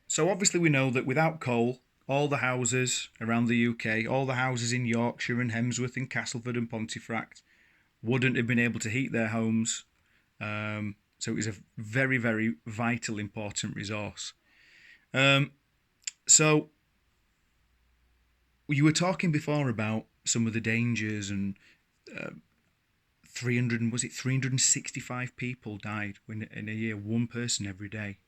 So obviously we know that without coal, all the houses around the UK, all the houses in Yorkshire and Hemsworth and Castleford and Pontefract wouldn't have been able to heat their homes. So it was a very, very vital, important resource. Um, so you were talking before about some of the dangers and 300, was it 365 people died in a year, one person every day.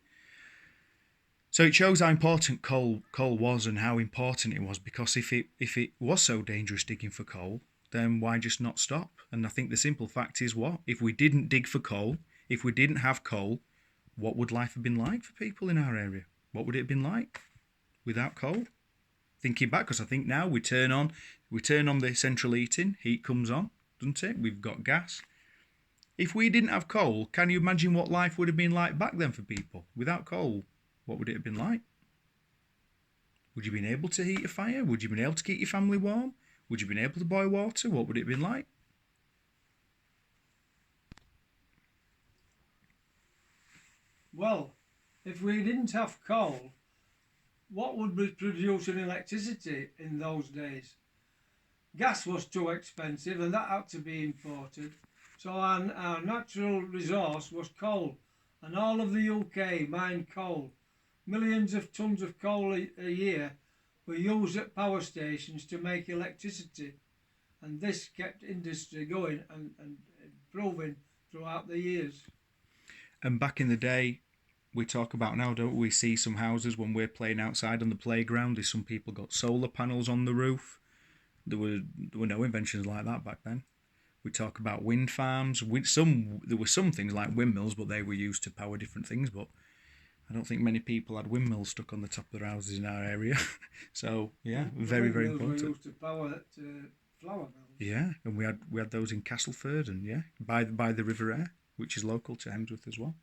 So it shows how important coal was and how important it was, because if it was so dangerous digging for coal, then why just not stop? And I think the simple fact is, what if we didn't dig for coal, if we didn't have coal, what would life have been like for people in our area? What would it have been like without coal? Thinking back, because I think now we turn on the central heating, heat comes on, doesn't it? We've got gas. If we didn't have coal, can you imagine what life would have been like back then for people without coal? What would it have been like? Would you have been able to heat a fire? Would you have been able to keep your family warm? Would you have been able to boil water? What would it have been like? Well, if we didn't have coal, what would be producing electricity in those days? Gas was too expensive and that had to be imported. So our natural resource was coal. And all of the UK mined coal. Millions of tonnes of coal a year were used at power stations to make electricity. And this kept industry going and improving throughout the years. And back in the day, we talk about now, don't we? See some houses when we're playing outside on the playground. There's some people got solar panels on the roof. There were no inventions like that back then. We talk about wind farms. There were some things like windmills, but they were used to power different things. But I don't think many people had windmills stuck on the top of their houses in our area. So yeah, The very very windmills were important. used to power flour mills. Yeah, and we had those in Castleford and yeah, by the River Aire, which is local to Hemsworth as well.